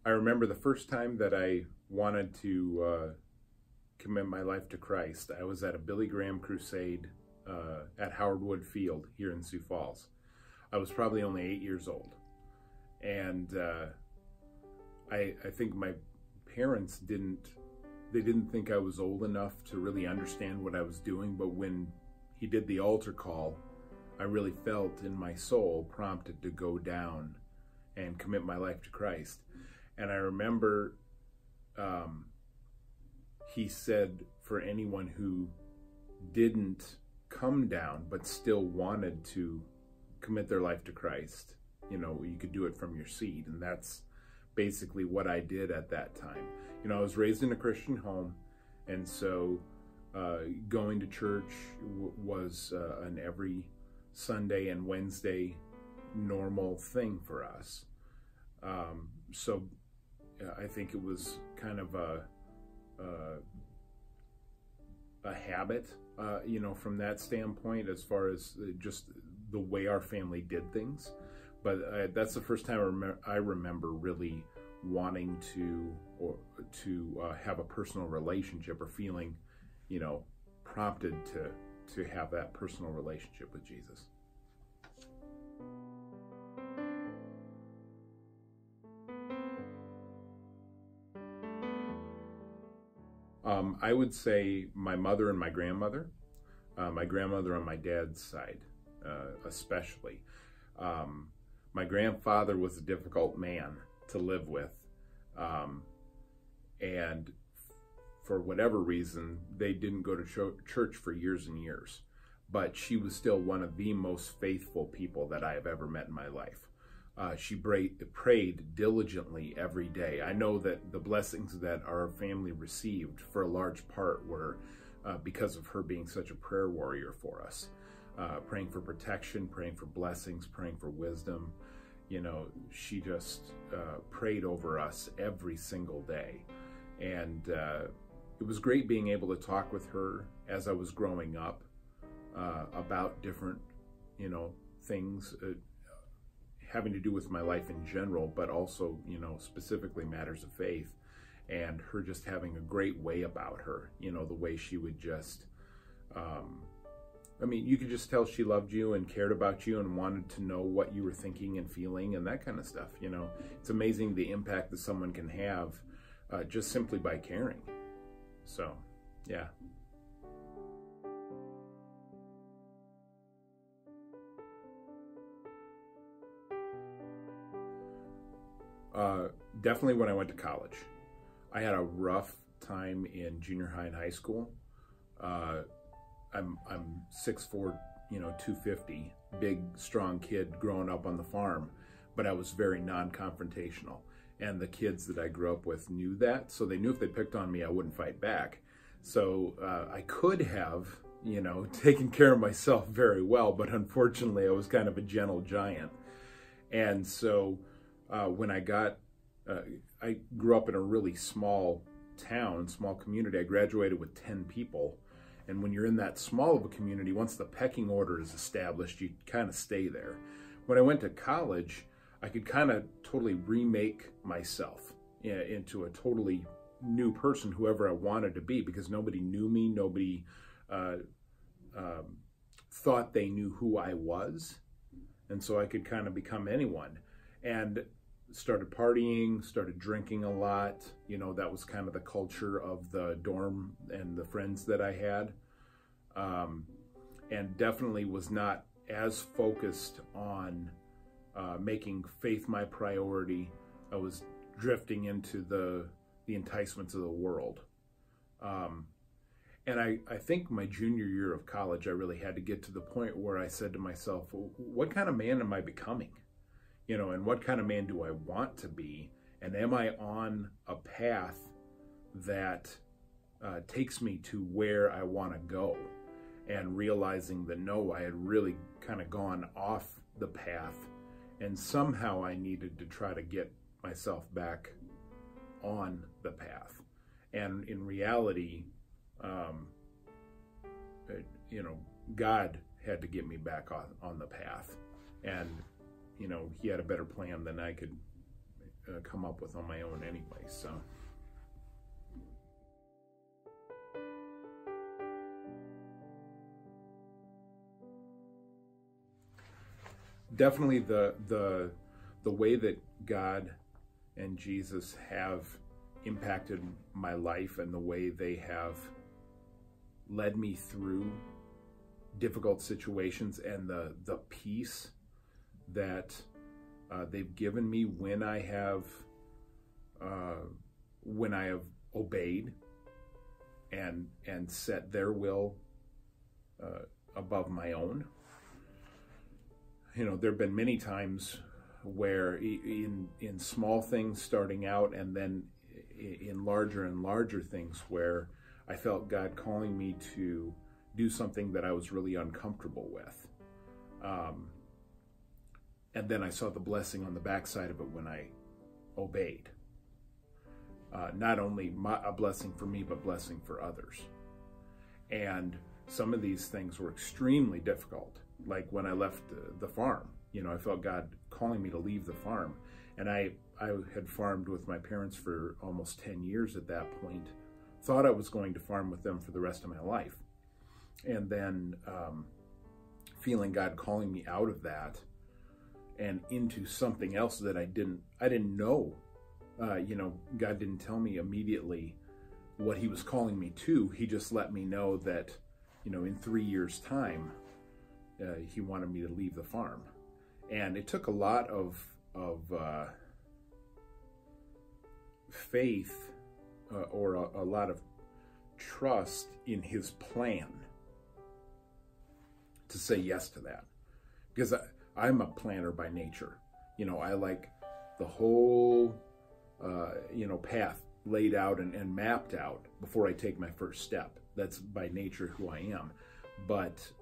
I remember the first time that I wanted to commit my life to Christ. I was at a Billy Graham crusade at Howard Wood Field here in Sioux Falls. I was probably only 8 years old. And I think my parents didn't think I was old enough to really understand what I was doing, but when he did the altar call, I really felt in my soul prompted to go down and commit my life to Christ. And I remember he said for anyone who didn't come down but still wanted to commit their life to Christ, you know, you could do it from your seat. And that's basically what I did at that time. You know, I was raised in a Christian home, and so going to church was an every Sunday and Wednesday normal thing for us. So I think it was kind of a habit, you know, from that standpoint, as far as just the way our family did things. But that's the first time I remember really wanting to have a personal relationship, or feeling, you know, prompted to have that personal relationship with Jesus. I would say my mother and my grandmother. My grandmother on my dad's side, especially. My grandfather was a difficult man to live with, and for whatever reason, they didn't go to church for years and years. But she was still one of the most faithful people that I have ever met in my life. She prayed diligently every day. I know that the blessings that our family received for a large part were because of her being such a prayer warrior for us. Praying for protection, praying for blessings, praying for wisdom. You know, she just prayed over us every single day. And it was great being able to talk with her as I was growing up about different, you know, things having to do with my life in general, but also, you know, specifically matters of faith. And her just having a great way about her, you know, the way she would just, I mean, you could just tell she loved you and cared about you and wanted to know what you were thinking and feeling and that kind of stuff. You know, it's amazing the impact that someone can have just simply by caring. So, yeah. Definitely when I went to college. I had a rough time in junior high and high school. I'm 6'4", you know, 250, big, strong kid growing up on the farm, but I was very non-confrontational. And the kids that I grew up with knew that, so they knew if they picked on me, I wouldn't fight back. So I could have, you know, taken care of myself very well, but unfortunately I was kind of a gentle giant. And so when I grew up in a really small town, small community. I graduated with 10 people. And when you're in that small of a community, once the pecking order is established, you kind of stay there. When I went to college, I could kind of totally remake myself into a totally new person, whoever I wanted to be, because nobody knew me. Nobody thought they knew who I was. And so I could kind of become anyone. And started partying, started drinking a lot. You know, that was kind of the culture of the dorm and the friends that I had. And definitely was not as focused on making faith my priority. I was drifting into the enticements of the world. And I think my junior year of college, I really had to get to the point where I said to myself, well, what kind of man am I becoming? You know, and what kind of man do I want to be? And am I on a path that takes me to where I want to go? And realizing that no, I had really kind of gone off the path, and somehow I needed to try to get myself back on the path. And in reality, you know, God had to get me back on the path. And you know, he had a better plan than I could come up with on my own anyway. So definitely the way that God and Jesus have impacted my life, and the way they have led me through difficult situations, and the peace that they've given me when I have obeyed and set their will above my own. You know, there have been many times where in small things starting out, and then in larger and larger things, where I felt God calling me to do something that I was really uncomfortable with. And then I saw the blessing on the backside of it when I obeyed. Not only a blessing for me, but blessing for others. And some of these things were extremely difficult. Like when I left the farm, you know, I felt God calling me to leave the farm. And I had farmed with my parents for almost 10 years at that point. Thought I was going to farm with them for the rest of my life. And then feeling God calling me out of that and into something else that I didn't know. You know, God didn't tell me immediately what he was calling me to. He just let me know that, you know, in 3 years' time, he wanted me to leave the farm. And it took a lot of faith or a lot of trust in his plan to say yes to that. Because I'm a planner by nature. You know, I like the whole, you know, path laid out and mapped out before I take my first step. That's by nature who I am. But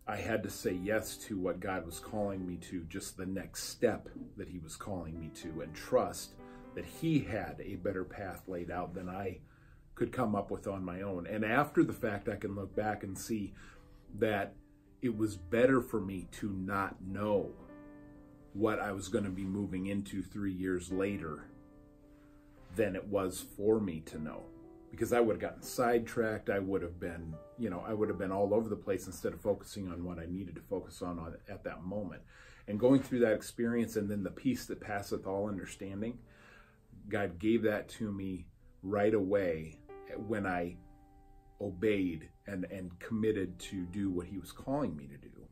I had to say yes to what God was calling me to, just the next step that he was calling me to, and trust that he had a better path laid out than I could come up with on my own. And after the fact, I can look back and see that it was better for me to not know what I was going to be moving into 3 years later than it was for me to know. Because I would have gotten sidetracked. I would have been, you know, I would have been all over the place instead of focusing on what I needed to focus on at that moment. And going through that experience, and then the peace that passeth all understanding, God gave that to me right away when I obeyed and committed to do what he was calling me to do.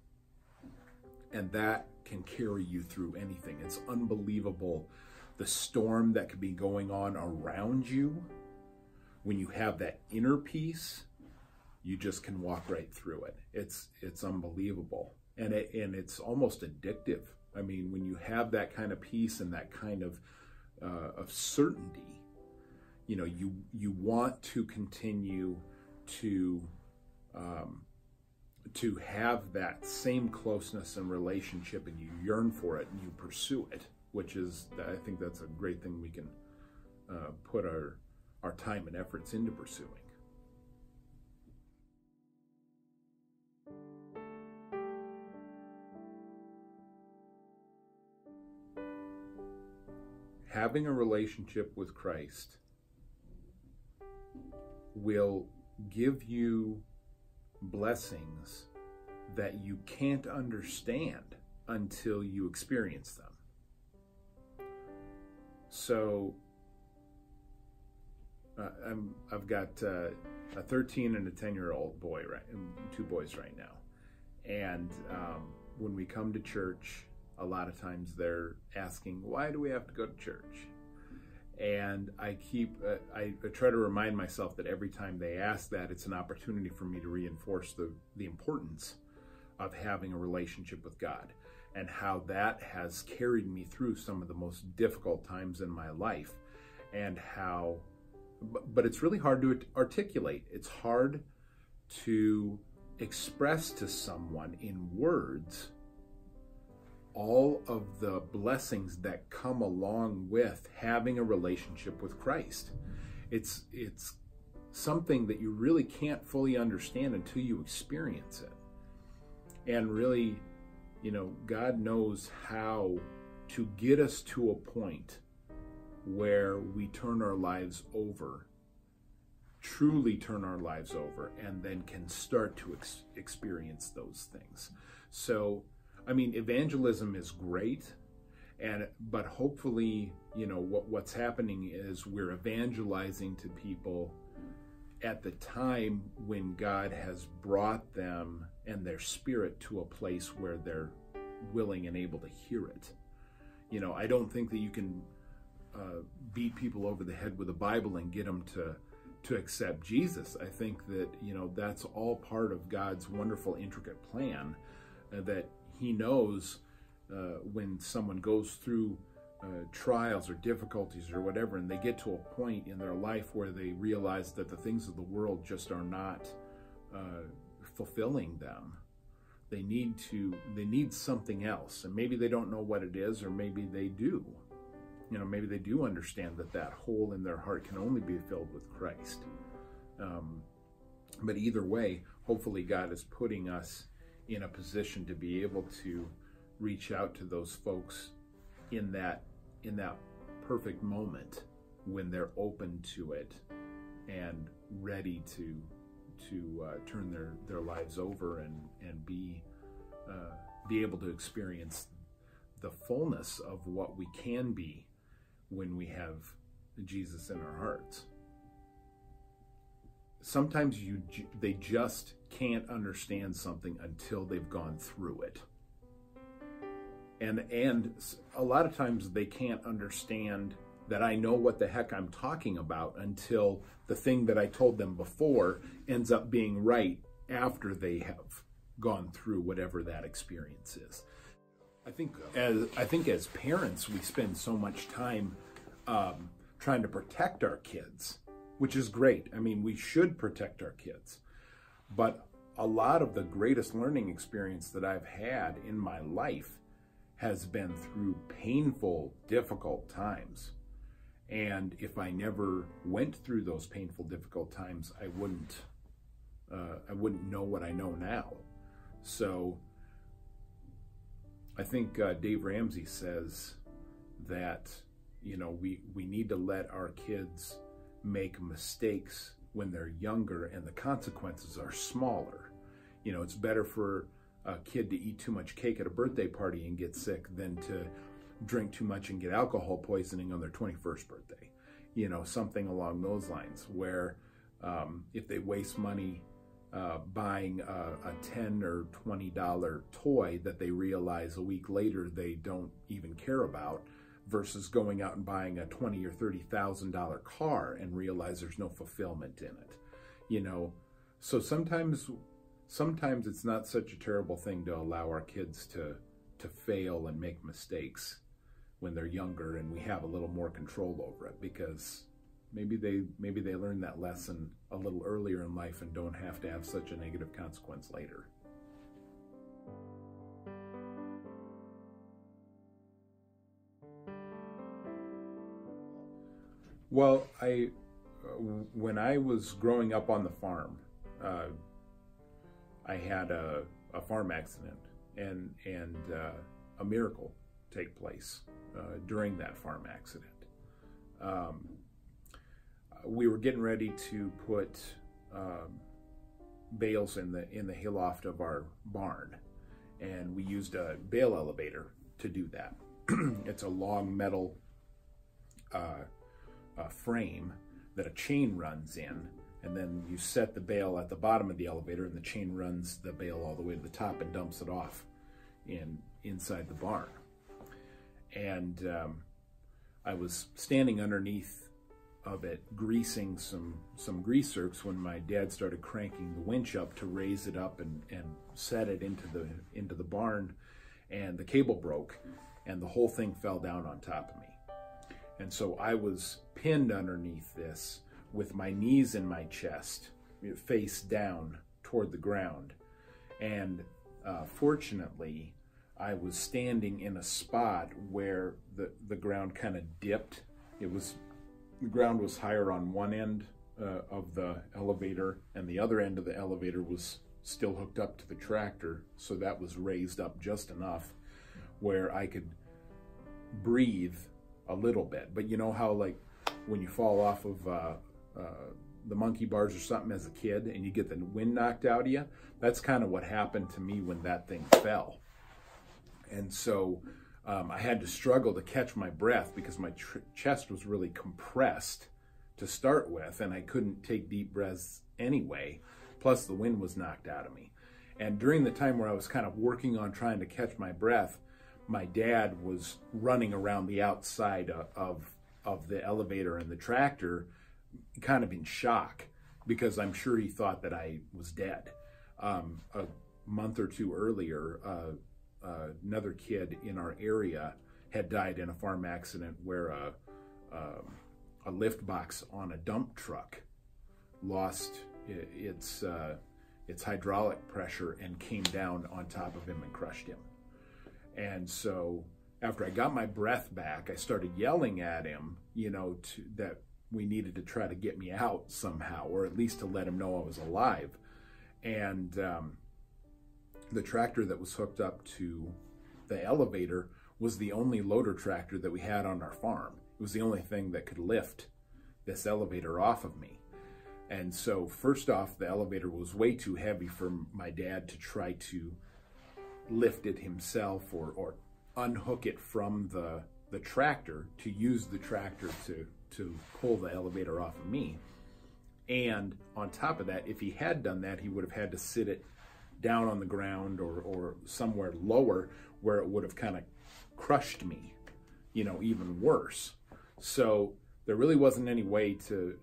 And that can carry you through anything. It's unbelievable the storm that could be going on around you. When you have that inner peace, you just can walk right through it. It's unbelievable, and it's almost addictive. I mean, when you have that kind of peace and that kind of certainty, you know, you want to continue to have that same closeness and relationship, and you yearn for it and you pursue it, which is, I think that's a great thing we can put our time and efforts into pursuing. Having a relationship with Christ will give you blessings that you can't understand until you experience them. So I've got a 13 and a 10-year-old boy, right, and 2 boys right now. And when we come to church, a lot of times they're asking, why do we have to go to church? And I try to remind myself that every time they ask that, it's an opportunity for me to reinforce the importance of having a relationship with God, and how that has carried me through some of the most difficult times in my life, and how, but it's really hard to articulate. It's hard to express to someone in words all of the blessings that come along with having a relationship with Christ. It's something that you really can't fully understand until you experience it. And really, you know, God knows how to get us to a point where we turn our lives over, truly turn our lives over, and then can start to experience those things. So, I mean, evangelism is great, but hopefully, what's happening is we're evangelizing to people at the time when God has brought them and their spirit to a place where they're willing and able to hear it. I don't think that you can beat people over the head with the Bible and get them to accept Jesus. I think that, that's all part of God's wonderful, intricate plan, that he knows when someone goes through trials or difficulties or whatever, and they get to a point in their life where they realize that the things of the world just are not fulfilling them. They need something else, and maybe they don't know what it is, or maybe they do. Maybe they do understand that hole in their heart can only be filled with Christ. But either way, hopefully God is putting us in a position to be able to reach out to those folks in that perfect moment when they're open to it and ready to turn their lives over and be able to experience the fullness of what we can be when we have Jesus in our hearts. Sometimes they just can't understand something until they've gone through it. And a lot of times they can't understand that I know what the heck I'm talking about until the thing that I told them before ends up being right after they have gone through whatever that experience is. I think as parents, we spend so much time trying to protect our kids, which is great. I mean, we should protect our kids. But a lot of the greatest learning experience that I've had in my life has been through painful, difficult times. And if I never went through those painful, difficult times, I wouldn't know what I know now. So I think Dave Ramsey says that, we need to let our kids make mistakes when they're younger and the consequences are smaller. It's better for a kid to eat too much cake at a birthday party and get sick than to drink too much and get alcohol poisoning on their 21st birthday. Something along those lines, where if they waste money buying a $10 or $20 toy that they realize a week later they don't even care about, versus going out and buying a $20,000 or $30,000 car and realize there's no fulfillment in it. So sometimes it's not such a terrible thing to allow our kids to fail and make mistakes when they're younger, and we have a little more control over it, because maybe they learn that lesson a little earlier in life and don't have to have such a negative consequence later. Well, when I was growing up on the farm, I had a farm accident, and a miracle take place during that farm accident. We were getting ready to put bales in the hayloft of our barn, and we used a bale elevator to do that. It's a long metal frame that a chain runs in, and then you set the bale at the bottom of the elevator, and the chain runs the bale all the way to the top and dumps it off inside the barn. And I was standing underneath of it, greasing some grease zerks, when my dad started cranking the winch up to raise it up and set it into the barn, and the cable broke, and the whole thing fell down on top of me. And so I was pinned underneath this with my knees in my chest, face down toward the ground. And fortunately, I was standing in a spot where the ground kind of dipped. The ground was higher on one end of the elevator, and the other end of the elevator was still hooked up to the tractor, so that was raised up just enough where I could breathe a little bit. But you know how, like, when you fall off of the monkey bars or something as a kid and you get the wind knocked out of you? That's kind of what happened to me when that thing fell. And so I had to struggle to catch my breath because my chest was really compressed to start with, and I couldn't take deep breaths anyway. Plus the wind was knocked out of me. And during the time where I was kind of working on trying to catch my breath, my dad was running around the outside of the elevator and the tractor, kind of in shock, because I'm sure he thought that I was dead. A month or two earlier, another kid in our area had died in a farm accident where a lift box on a dump truck lost its hydraulic pressure and came down on top of him and crushed him. And so after I got my breath back, I started yelling at him, you know, that we needed to try to get me out somehow, or at least to let him know I was alive. And the tractor that was hooked up to the elevator was the only loader tractor that we had on our farm. It was the only thing that could lift this elevator off of me. And so first off, the elevator was way too heavy for my dad to try to lift it himself or unhook it from the tractor to use the tractor to pull the elevator off of me. And on top of that, if he had done that, he would have had to sit it down on the ground or somewhere lower where it would have kind of crushed me, you know, even worse. So there really wasn't any way to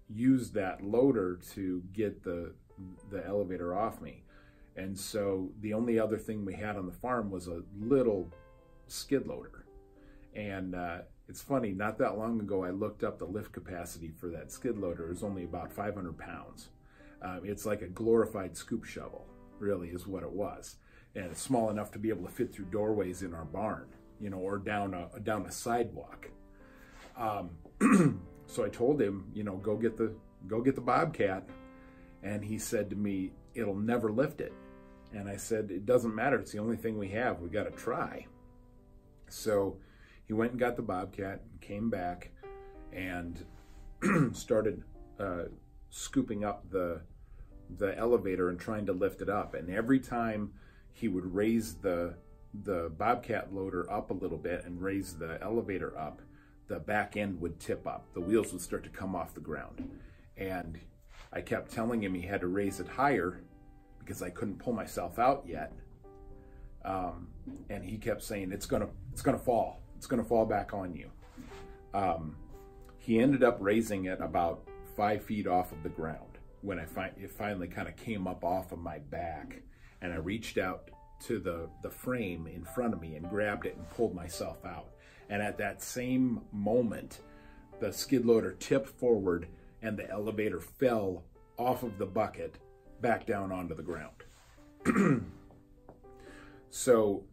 use that loader to get the elevator off me. And so the only other thing we had on the farm was a little skid loader. And it's funny, not that long ago I looked up the lift capacity for that skid loader. It was only about 500 pounds. It's like a glorified scoop shovel, really, is what it was. And it's small enough to be able to fit through doorways in our barn, you know, or down a sidewalk. So I told him, you know, go get the Bobcat. And he said to me, it'll never lift it. And I said, it doesn't matter. It's the only thing we have. We got to try. So he went and got the Bobcat and came back and started scooping up the elevator and trying to lift it up. And every time he would raise the Bobcat loader up a little bit and raise the elevator up, the back end would tip up. The wheels would start to come off the ground. And I kept telling him he had to raise it higher because I couldn't pull myself out yet. And he kept saying, it's gonna fall. It's gonna fall back on you. He ended up raising it about 5 feet off of the ground when it finally kind of came up off of my back. And I reached out to the frame in front of me and grabbed it and pulled myself out. And at that same moment, the skid loader tipped forward and the elevator fell off of the bucket back down onto the ground. So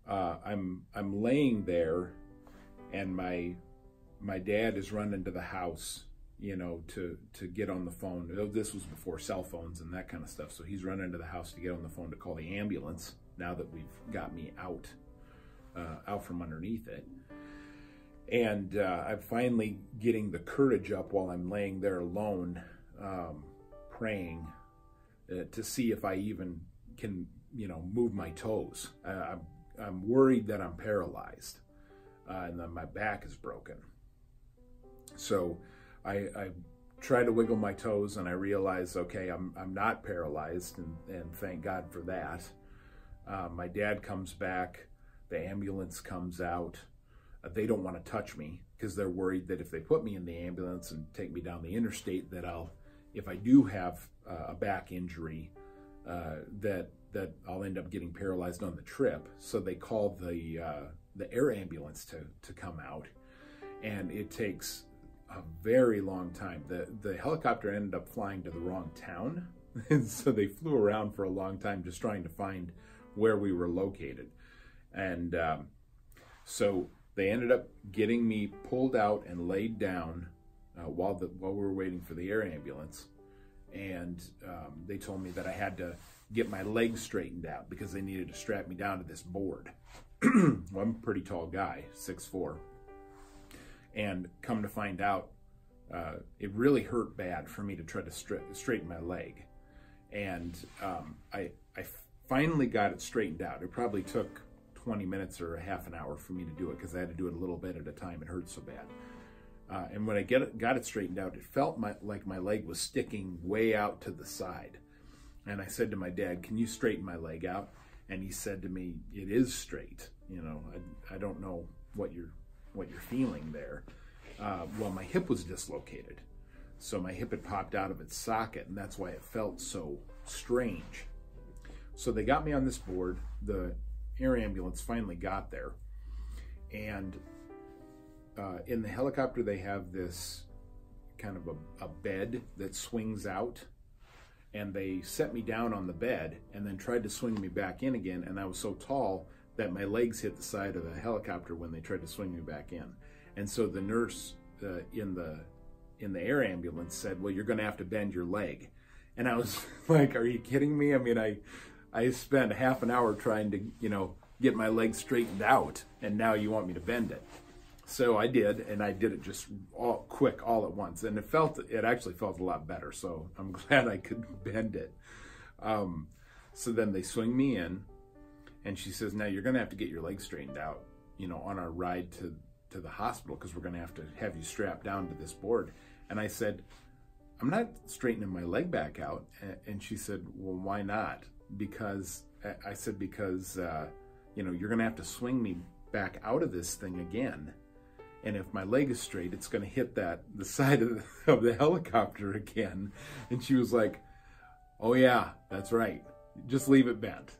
I'm laying there, and my dad is running to the house, you know, to get on the phone. This was before cell phones and that kind of stuff. So he's running to the house to get on the phone to call the ambulance now that we've got me out from underneath it. And I'm finally getting the courage up while I'm laying there alone, praying to see if I even can, you know, move my toes. I'm worried that I'm paralyzed and that my back is broken. So I try to wiggle my toes and I realize, okay, I'm not paralyzed, and thank God for that. My dad comes back, the ambulance comes out. They don't want to touch me because they're worried that if they put me in the ambulance and take me down the interstate, that if I do have a back injury, that I'll end up getting paralyzed on the trip. So they called the air ambulance to come out, and it takes a very long time. The helicopter ended up flying to the wrong town, and so they flew around for a long time just trying to find where we were located. And so they ended up getting me pulled out and laid down while we were waiting for the air ambulance. And they told me that I had to get my legs straightened out because they needed to strap me down to this board. Well, I'm a pretty tall guy, 6'4", and come to find out, it really hurt bad for me to try to straighten my leg. And I finally got it straightened out. It probably took 20 minutes or a half an hour for me to do it, because I had to do it a little bit at a time. It hurt so bad. And when I got it straightened out, it felt like my leg was sticking way out to the side. And I said to my dad, "Can you straighten my leg out?" And he said to me, "It is straight. You know, I don't know what you're feeling there." Well, my hip was dislocated. So my hip had popped out of its socket, and that's why it felt so strange. So they got me on this board. The air ambulance finally got there. And in the helicopter, they have this kind of a bed that swings out. And they set me down on the bed and then tried to swing me back in again. And I was so tall that my legs hit the side of the helicopter when they tried to swing me back in. And so the nurse in the air ambulance said, "Well, you're going to have to bend your leg." And I was like, "Are you kidding me?" I mean, I spent half an hour trying to, you know, get my leg straightened out, and now you want me to bend it. So I did, and I did it just all quick, all at once, and it actually felt a lot better. So I'm glad I could bend it. So then they swing me in, and she says, "Now you're going to have to get your leg straightened out, you know, on our ride to the hospital, because we're going to have you strapped down to this board." And I said, "I'm not straightening my leg back out." And she said, "Well, why not?" Because I said, "Because you know, you're going to have to swing me back out of this thing again. And if my leg is straight, it's going to hit the side of the helicopter again." And she was like, "Oh yeah, that's right. Just leave it bent."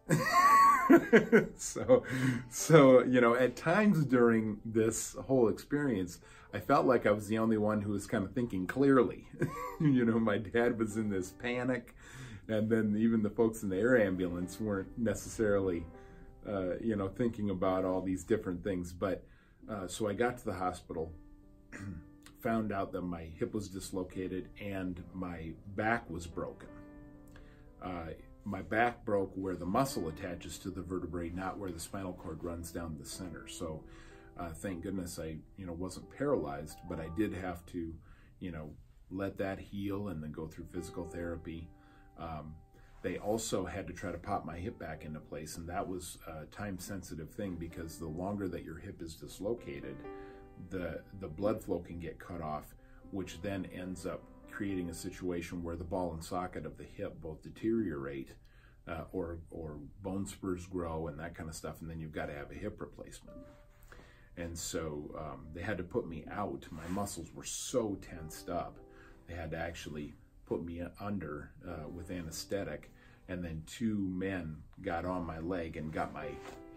So, you know, at times during this whole experience, I felt like I was the only one who was kind of thinking clearly. You know, my dad was in this panic, and then even the folks in the air ambulance weren't necessarily, you know, thinking about all these different things. But so I got to the hospital, found out that my hip was dislocated and my back was broken. My back broke where the muscle attaches to the vertebrae, not where the spinal cord runs down the center. So thank goodness I, you know, wasn't paralyzed, but I did have to, you know, let that heal and then go through physical therapy. They also had to try to pop my hip back into place, and that was a time-sensitive thing, because the longer that your hip is dislocated, the blood flow can get cut off, which then ends up creating a situation where the ball and socket of the hip both deteriorate, or bone spurs grow and that kind of stuff, and then you've got to have a hip replacement. And so they had to put me out. My muscles were so tensed up, they had to actually put me under with anesthetic, and then two men got on my leg and got my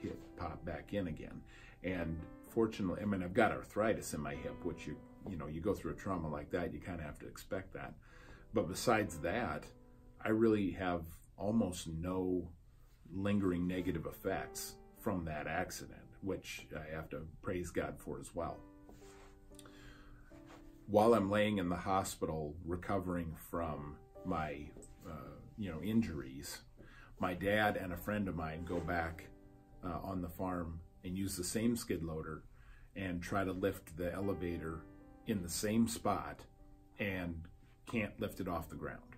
hip popped back in again. And fortunately, I mean, I've got arthritis in my hip, which you know, you go through a trauma like that, you kind of have to expect that. But besides that, I really have almost no lingering negative effects from that accident, which I have to praise God for as well. While I'm laying in the hospital recovering from my you know, injuries, my dad and a friend of mine go back on the farm and use the same skid loader and try to lift the elevator in the same spot and can't lift it off the ground.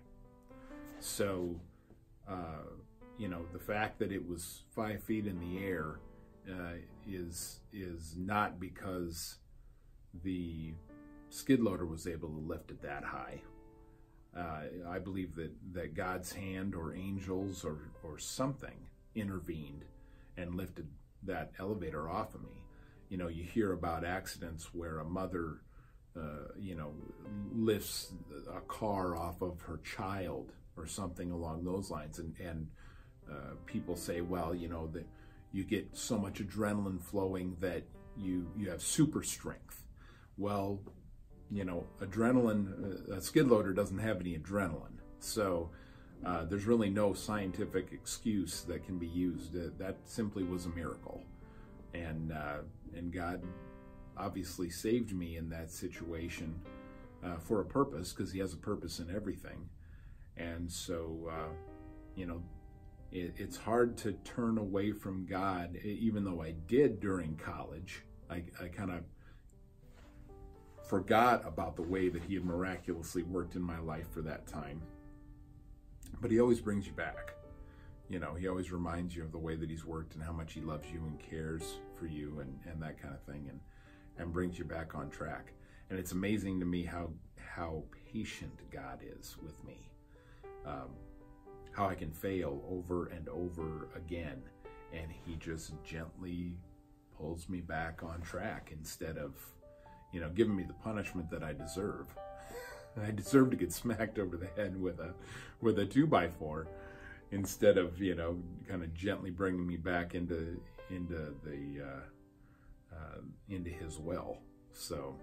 So you know, the fact that it was 5 feet in the air is not because the skid loader was able to lift it that high. I believe that God's hand or angels or something intervened and lifted that elevator off of me. You know, you hear about accidents where a mother, you know, lifts a car off of her child or something along those lines, and people say, well, you know, that you get so much adrenaline flowing that you have super strength. Well, you know, adrenaline, a skid loader doesn't have any adrenaline. So there's really no scientific excuse that can be used. That simply was a miracle. And God obviously saved me in that situation for a purpose, because he has a purpose in everything. And so, you know, It's hard to turn away from God, even though I did during college. I kind of forgot about the way that he had miraculously worked in my life for that time. But he always brings you back. You know, he always reminds you of the way that he's worked and how much he loves you and cares for you and that kind of thing, and brings you back on track. And it's amazing to me how patient God is with me. How I can fail over and over again, and he just gently pulls me back on track instead of, you know, giving me the punishment that I deserve. I deserve to get smacked over the head with a 2x4 instead of, you know, kind of gently bringing me back into his well. So